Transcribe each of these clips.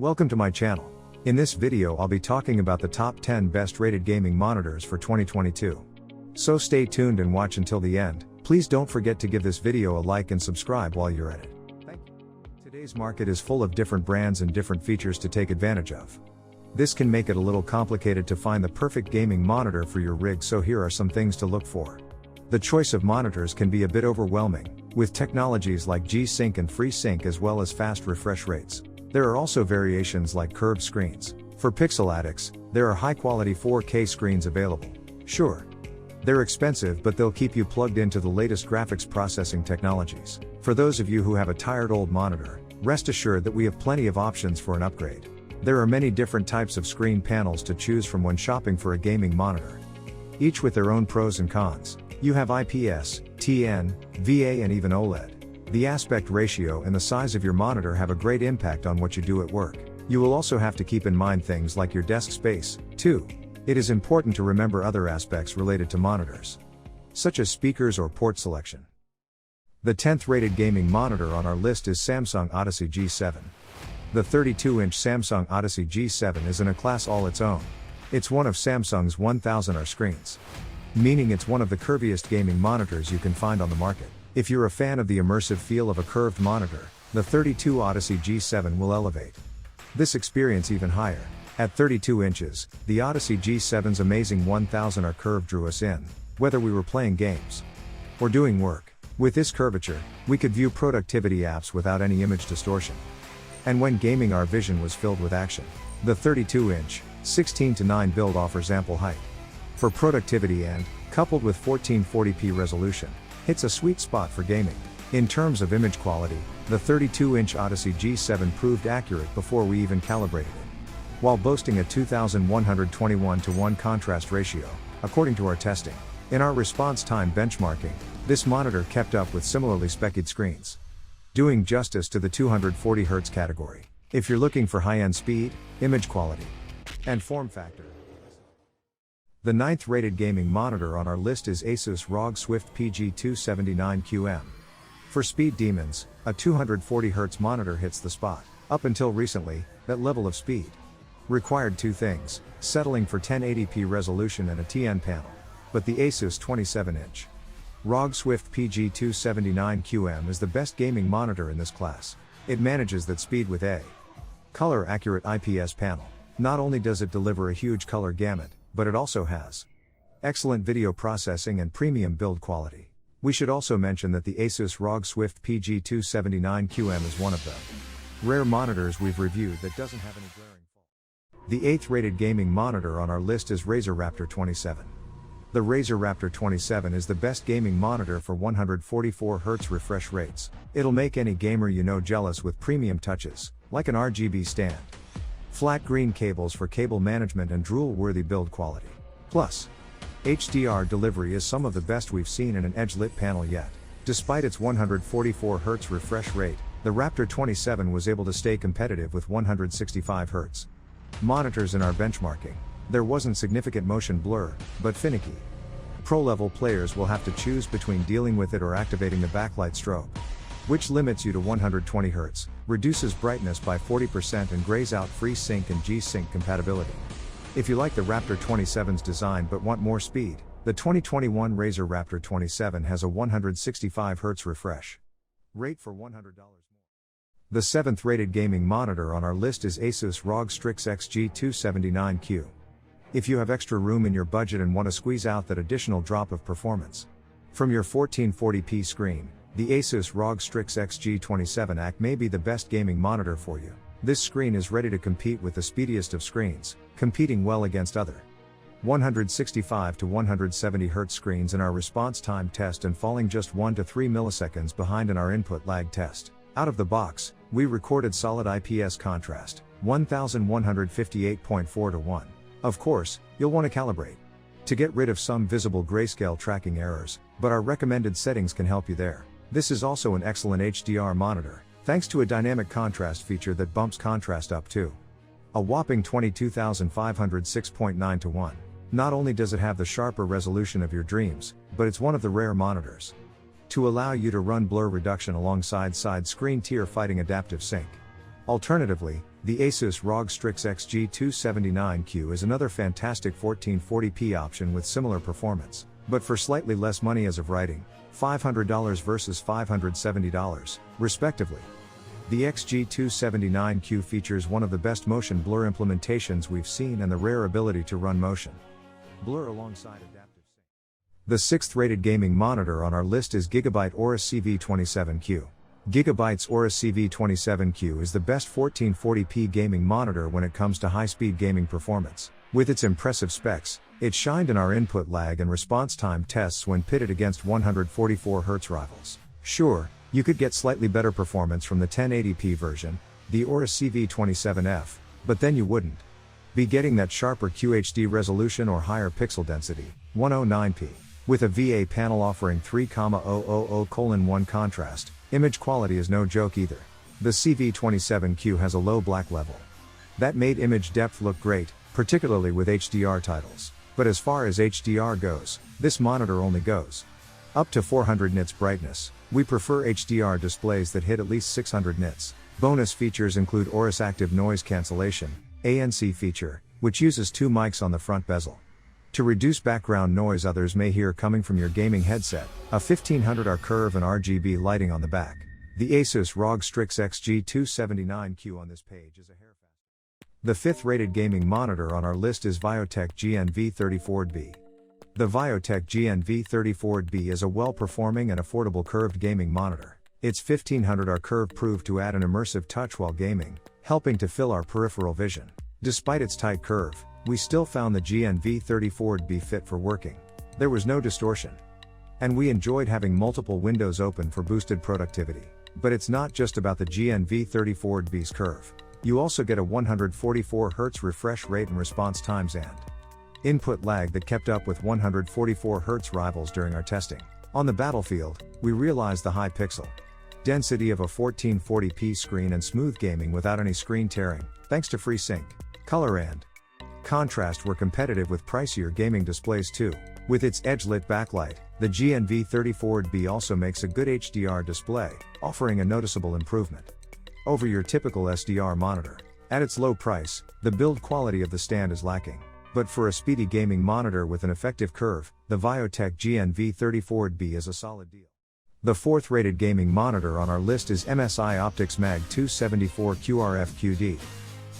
Welcome to my channel. In this video I'll be talking about the top 10 best rated gaming monitors for 2022. So stay tuned and watch until the end. Please don't forget to give this video a like and subscribe while you're at it. Thank you. Today's market is full of different brands and different features to take advantage of. This can make it a little complicated to find the perfect gaming monitor for your rig, so here are some things to look for. The choice of monitors can be a bit overwhelming, with technologies like G-Sync and FreeSync as well as fast refresh rates. There are also variations like curved screens. For pixel addicts, there are high-quality 4K screens available. Sure, they're expensive, but they'll keep you plugged into the latest graphics processing technologies. For those of you who have a tired old monitor, rest assured that we have plenty of options for an upgrade. There are many different types of screen panels to choose from when shopping for a gaming monitor, each with their own pros and cons. You have IPS, TN, VA and even OLED. The aspect ratio and the size of your monitor have a great impact on what you do at work. You will also have to keep in mind things like your desk space, too. It is important to remember other aspects related to monitors, such as speakers or port selection. The 10th rated gaming monitor on our list is Samsung Odyssey G7. The 32-inch Samsung Odyssey G7 is in a class all its own. It's one of Samsung's 1000R screens, meaning it's one of the curviest gaming monitors you can find on the market. If you're a fan of the immersive feel of a curved monitor, the 32 Odyssey G7 will elevate this experience even higher. At 32 inches, the Odyssey G7's amazing 1000R curve drew us in, whether we were playing games or doing work. With this curvature, we could view productivity apps without any image distortion. And when gaming, our vision was filled with action. The 32-inch, 16:9 build offers ample height for productivity and, coupled with 1440p resolution, hits a sweet spot for gaming. In terms of image quality, the 32-inch Odyssey G7 proved accurate before we even calibrated it, while boasting a 2121:1 contrast ratio, according to our testing. In our response time benchmarking, this monitor kept up with similarly spec'd screens, doing justice to the 240Hz category. If you're looking for high-end speed, image quality, and form factor. The 9th rated gaming monitor on our list is Asus ROG Swift PG279QM. For speed demons, a 240Hz monitor hits the spot. Up until recently, that level of speed required two things: settling for 1080p resolution and a TN panel. But the Asus 27-inch ROG Swift PG279QM is the best gaming monitor in this class. It manages that speed with a color-accurate IPS panel. Not only does it deliver a huge color gamut, but it also has excellent video processing and premium build quality. We should also mention that the Asus ROG Swift PG279QM is one of the rare monitors we've reviewed that doesn't have any glaring faults. The 8th rated gaming monitor on our list is Razer Raptor 27. The Razer Raptor 27 is the best gaming monitor for 144Hz refresh rates. It'll make any gamer you know jealous with premium touches, like an RGB stand, flat green cables for cable management and drool-worthy build quality. Plus, HDR delivery is some of the best we've seen in an edge-lit panel yet. Despite its 144Hz refresh rate, the Raptor 27 was able to stay competitive with 165Hz monitors in our benchmarking. There wasn't significant motion blur, but finicky. Pro-level players will have to choose between dealing with it or activating the backlight strobe, which limits you to 120Hz, reduces brightness by 40% and grays out FreeSync and G-Sync compatibility. If you like the Raptor 27's design but want more speed, the 2021 Razer Raptor 27 has a 165Hz refresh rate for $100 more. The 7th rated gaming monitor on our list is Asus ROG Strix XG279Q. If you have extra room in your budget and want to squeeze out that additional drop of performance from your 1440p screen, the Asus ROG Strix XG27AC may be the best gaming monitor for you. This screen is ready to compete with the speediest of screens, competing well against other 165 to 170Hz screens in our response time test and falling just 1 to 3 milliseconds behind in our input lag test. Out of the box, we recorded solid IPS contrast, 1158.4 to 1. Of course, you'll want to calibrate to get rid of some visible grayscale tracking errors, but our recommended settings can help you there. This is also an excellent HDR monitor, thanks to a dynamic contrast feature that bumps contrast up to a whopping 22,506.9 to 1. Not only does it have the sharper resolution of your dreams, but it's one of the rare monitors to allow you to run blur reduction alongside side screen tear fighting adaptive sync. Alternatively, the Asus ROG Strix XG279Q is another fantastic 1440p option with similar performance, but for slightly less money as of writing, $500 versus $570, respectively. The XG279Q features one of the best motion blur implementations we've seen and the rare ability to run motion blur alongside adaptive sync. The sixth rated gaming monitor on our list is Gigabyte Aorus CV27Q. Gigabyte's Aorus CV27Q is the best 1440p gaming monitor when it comes to high-speed gaming performance. With its impressive specs, it shined in our input lag and response time tests when pitted against 144Hz rivals. Sure, you could get slightly better performance from the 1080p version, the Aorus CV27F, but then you wouldn't be getting that sharper QHD resolution or higher pixel density, 109p. With a VA panel offering 3,000:1 contrast, image quality is no joke either. The CV27Q has a low black level. That made image depth look great, particularly with HDR titles. But as far as HDR goes, this monitor only goes up to 400 nits brightness. We prefer HDR displays that hit at least 600 nits. Bonus features include Aorus Active Noise Cancellation, ANC feature, which uses two mics on the front bezel to reduce background noise others may hear coming from your gaming headset, a 1500R curve and RGB lighting on the back. The Asus ROG Strix XG279Q on this page is a hair fast. The fifth rated gaming monitor on our list is Viotech GNV34B. The Viotech GNV34B is a well-performing and affordable curved gaming monitor. Its 1500R curve proved to add an immersive touch while gaming, helping to fill our peripheral vision. Despite its tight curve, we still found the GNV34B fit for working. There was no distortion. And we enjoyed having multiple windows open for boosted productivity. But it's not just about the GNV34B's curve. You also get a 144Hz refresh rate and response times and input lag that kept up with 144Hz rivals during our testing. On the battlefield, we realized the high pixel density of a 1440p screen and smooth gaming without any screen tearing, thanks to FreeSync. Color and contrast were competitive with pricier gaming displays too. With its edge-lit backlight, the GNV34B also makes a good HDR display, offering a noticeable improvement over your typical SDR monitor. At its low price, the build quality of the stand is lacking. But for a speedy gaming monitor with an effective curve, the Viotech GNV34B is a solid deal. The fourth rated gaming monitor on our list is MSI Optix Mag 274 QRF-QD.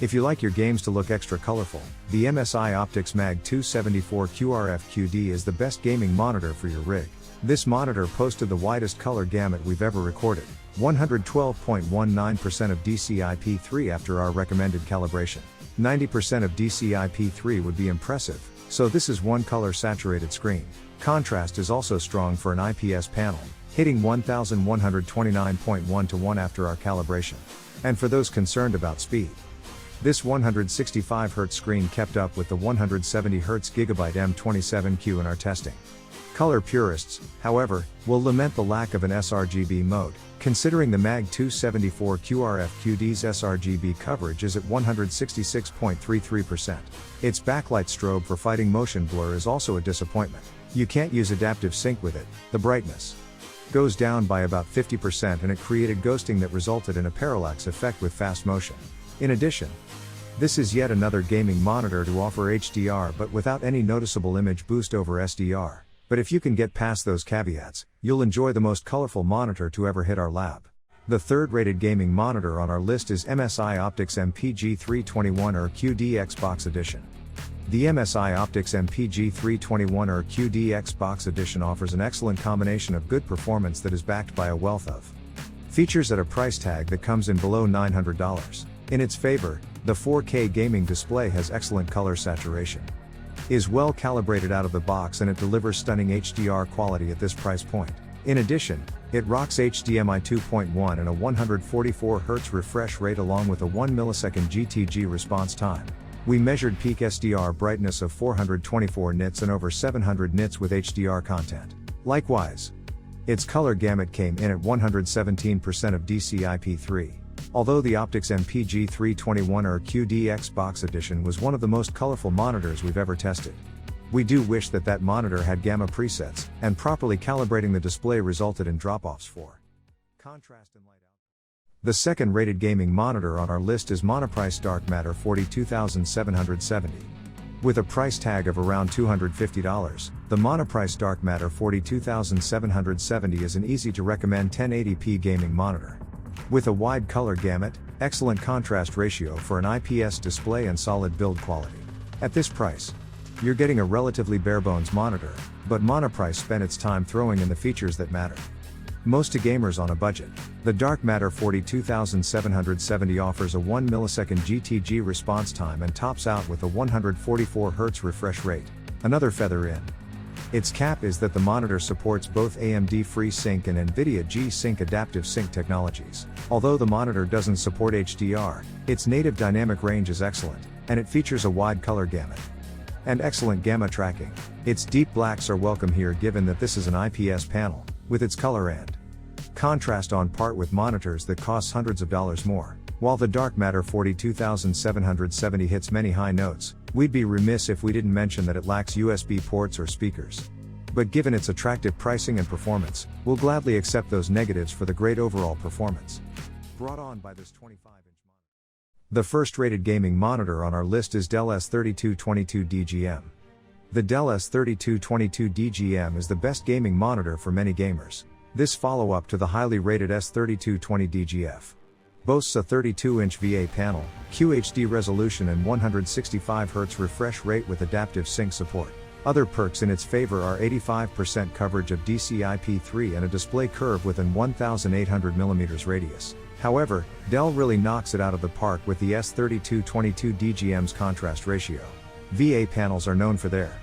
If you like your games to look extra colorful, the MSI Optix Mag 274 QRF-QD is the best gaming monitor for your rig. This monitor posted the widest color gamut we've ever recorded, 112.19% of DCI-P3 after our recommended calibration. 90% of DCI-P3 would be impressive, so this is one color saturated screen. Contrast is also strong for an IPS panel, hitting 1129.1 to 1 after our calibration. And for those concerned about speed, this 165Hz screen kept up with the 170Hz Gigabyte M27Q in our testing. Color purists, however, will lament the lack of an sRGB mode, considering the MAG 274 QRF-QD's sRGB coverage is at 166.33%. Its backlight strobe for fighting motion blur is also a disappointment. You can't use adaptive sync with it. The brightness goes down by about 50% and it created ghosting that resulted in a parallax effect with fast motion. In addition, this is yet another gaming monitor to offer HDR but without any noticeable image boost over SDR. But if you can get past those caveats, you'll enjoy the most colorful monitor to ever hit our lab. The third rated gaming monitor on our list is MSI Optix MPG321 QD Xbox Edition. The MSI Optix MPG321 QD Xbox Edition offers an excellent combination of good performance that is backed by a wealth of features at a price tag that comes in below $900. In its favor, the 4K gaming display has excellent color saturation, is well calibrated out of the box and it delivers stunning HDR quality at this price point. In addition, it rocks HDMI 2.1 and a 144Hz refresh rate along with a 1 millisecond GTG response time. We measured peak SDR brightness of 424 nits and over 700 nits with HDR content. Likewise, its color gamut came in at 117% of DCI-P3. Although the Optix MPG321 QD Xbox Edition was one of the most colorful monitors we've ever tested, we do wish that monitor had gamma presets, and properly calibrating the display resulted in drop-offs for contrast and light out. The second rated gaming monitor on our list is Monoprice Dark Matter 42770. With a price tag of around $250, the Monoprice Dark Matter 42770 is an easy to recommend 1080p gaming monitor. With a wide color gamut, excellent contrast ratio for an IPS display and solid build quality. At this price, you're getting a relatively barebones monitor, but Monoprice spent its time throwing in the features that matter most to gamers on a budget. The Dark Matter 42770 offers a 1 millisecond GTG response time and tops out with a 144 Hz refresh rate. Another feather in its cap is that the monitor supports both AMD FreeSync and NVIDIA G-Sync adaptive sync technologies. Although the monitor doesn't support HDR, its native dynamic range is excellent, and it features a wide color gamut and excellent gamma tracking. Its deep blacks are welcome here given that this is an IPS panel, with its color and contrast on par with monitors that cost hundreds of dollars more. While the Dark Matter 42770 hits many high notes, we'd be remiss if we didn't mention that it lacks USB ports or speakers. But given its attractive pricing and performance, we'll gladly accept those negatives for the great overall performance brought on by this 25-inch monitor. The first rated gaming monitor on our list is Dell S3222 DGM. The Dell S3222 DGM is the best gaming monitor for many gamers. This follow-up to the highly rated S3220 DGF boasts a 32-inch VA panel, QHD resolution and 165 Hz refresh rate with adaptive sync support. Other perks in its favor are 85% coverage of DCI-P3 and a display curve within 1800mm radius. However, Dell really knocks it out of the park with the S3222 DGM's contrast ratio. VA panels are known for their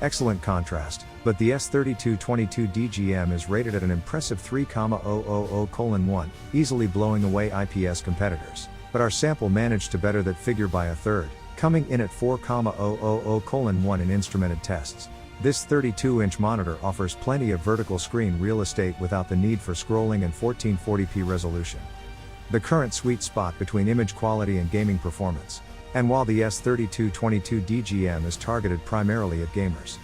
excellent contrast, but the S3222 DGM is rated at an impressive 3,000:1, easily blowing away IPS competitors. But our sample managed to better that figure by a third, coming in at 4,000:1 in instrumented tests. This 32-inch monitor offers plenty of vertical screen real estate without the need for scrolling and 1440p resolution. The current sweet spot between image quality and gaming performance. And while the S3222 DGM is targeted primarily at gamers,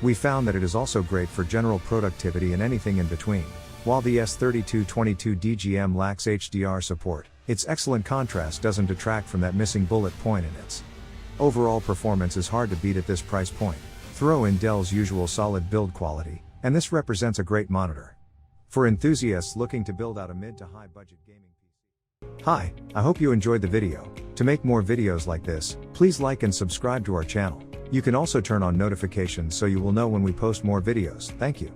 we found that it is also great for general productivity and anything in between. While the S3222 DGM lacks HDR support, its excellent contrast doesn't detract from that missing bullet point in its overall performance is hard to beat at this price point. Throw in Dell's usual solid build quality, and this represents a great monitor for enthusiasts looking to build out a mid to high budget gaming PC. Hi, I hope you enjoyed the video. To make more videos like this, please like and subscribe to our channel. You can also turn on notifications so you will know when we post more videos. Thank you.